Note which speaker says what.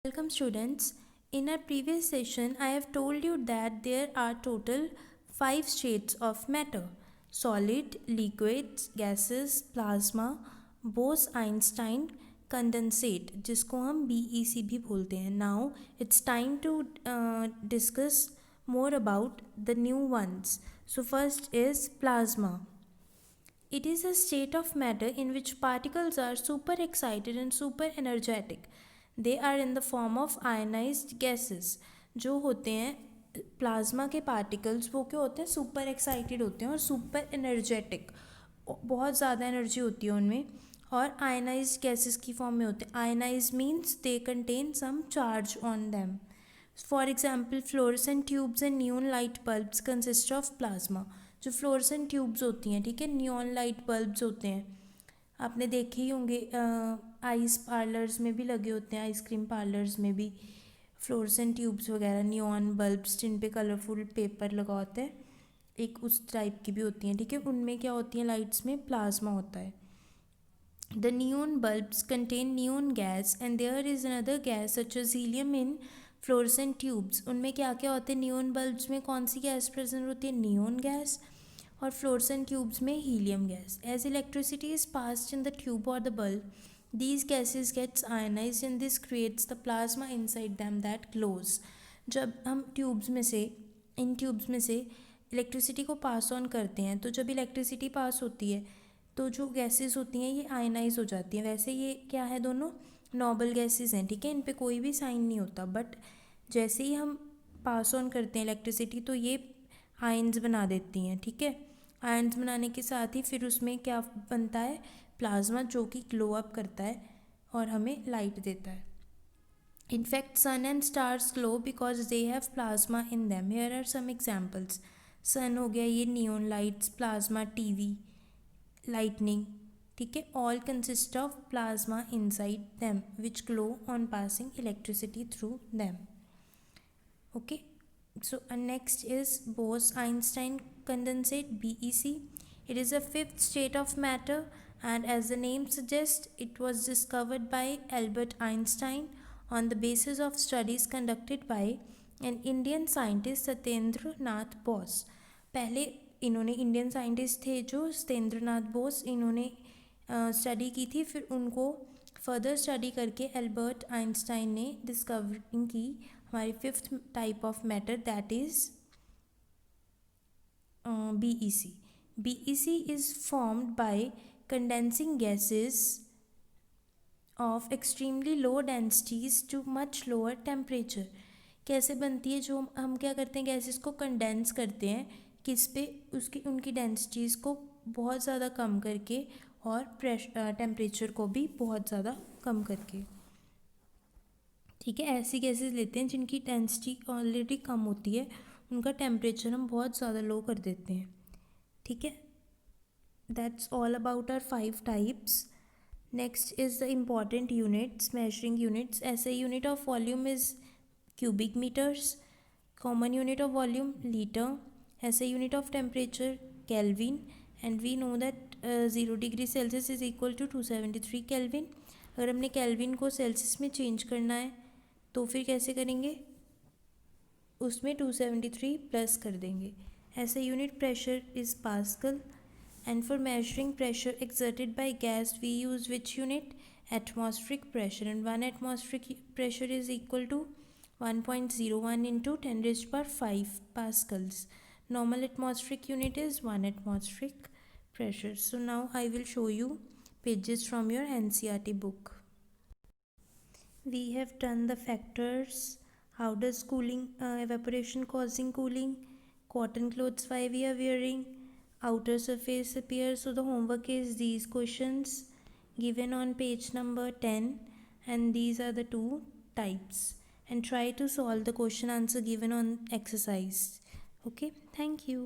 Speaker 1: Welcome students. In our previous session, I have told you that there are total 5 states of matter: solid, liquids, gases, plasma, Bose-Einstein, condensate, जिसको हम BEC भी बोलते हैं. Now it's time to discuss more about the new ones. So first is plasma. It is a state of matter in which particles are super excited and super energetic. They are in the form of ionized gases. जो होते हैं plasma के particles वो क्या होते हैं, super excited होते हैं और सुपर एनर्जेटिक, बहुत ज़्यादा एनर्जी होती है उनमें, और आयनाइज्ड गैसेस की फॉर्म में होते हैं. Ionised means they contain some charge on them. For example fluorescent tubes and neon light bulbs consist of plasma. जो फ्लोरेसेंट ट्यूब्स होती हैं, ठीक है, नियॉन लाइट बल्ब्स होते हैं, आपने देखे ही होंगे, आइस पार्लर्स में भी लगे होते हैं, आइसक्रीम पार्लर्स में भी फ्लोरेसेंट ट्यूब्स वगैरह, नियॉन बल्ब्स जिन पे कलरफुल पेपर लगा होता है, एक उस टाइप की भी होती हैं, ठीक है. उनमें क्या होती हैं, लाइट्स में प्लाज्मा होता है. The neon bulbs contain neon gas and there is another gas such as helium in fluorescent tubes. उनमें क्या क्या होते हैं, नियॉन बल्ब्स में कौन सी गैस प्रेजेंट होती है, नियॉन गैस, और फ्लोरेसेंट ट्यूब्स में helium gas. As electricity is passed in the tube और the bulb, these gases gets ionized and this creates the plasma inside them that glows. जब हम tubes में से, इन tubes में से इलेक्ट्रिसिटी को पास ऑन करते हैं, तो जब इलेक्ट्रिसिटी पास होती है तो जो गैसेस होती हैं ये आयनाइज हो जाती हैं. वैसे ये क्या है, दोनों नोबल गैसेस हैं, ठीक है, इन पे कोई भी साइन नहीं होता, बट जैसे ही हम पास ऑन करते हैं इलेक्ट्रिसिटी तो ये आयन्स बना देती हैं, ठीक है. आयन्स बनाने के साथ ही फिर उसमें क्या बनता है, प्लाज्मा, जो कि ग्लो अप करता है और हमें लाइट देता है. In fact, sun and stars glow because they have plasma in them. Here are some examples. Sun हो गया, ये neon lights, plasma, TV, lightning, ठीक है, all consist of plasma inside them which glow on passing electricity through them. Okay, so next is Bose-Einstein condensate, BEC. It is a fifth state of matter and as the name suggests, it was discovered by Albert Einstein on the basis of studies conducted by an Indian scientist Satyendra Nath Bose. पहले इन्होंने, Indian scientist थे जो सत्येंद्र नाथ बोस, इन्होंने study की थी, फिर उनको further study करके एल्बर्ट आइंस्टाइन ने डिस्कवरिंग की हमारी fifth type of matter, that is BEC. BEC is formed by condensing gases of extremely low densities to much lower temperature. कैसे बनती है, जो हम क्या करते हैं, गैसेस को कंडेंस करते हैं, किस पे, उसकी उनकी डेंसिटीज़ को बहुत ज़्यादा कम करके और टेम्परेचर को भी बहुत ज़्यादा कम करके, ठीक है. ऐसी गैसेस लेते हैं जिनकी डेंसिटी ऑलरेडी कम होती है, उनका टेम्परेचर हम बहुत ज़्यादा लो कर देते हैं, ठीक है. That's all about our 5 types. Next is the important units, measuring units. ऐसे unit of volume is cubic meters. Common unit of volume, liter. SI unit of temperature, Kelvin. And we know that 0 degree Celsius is equal to 273 Kelvin. अगर हमने Kelvin को Celsius में change करना है तो फिर कैसे करेंगे, उसमें 273 प्लस कर देंगे. SI unit pressure is Pascal. And for measuring pressure exerted by gas we use which unit, atmospheric pressure. And 1 atmospheric pressure is equal to 1.01 into 10 raised to power 5 pascals. Normal atmospheric unit is 1 atmospheric pressure. So now I will show you pages from your NCERT book. We have done the factors. How does cooling, evaporation causing cooling, cotton clothes why we are wearing, outer surface appears. So the homework is these questions given on page number 10 and these are the 2 types. And try to solve the question answer given on exercise. Okay, thank you.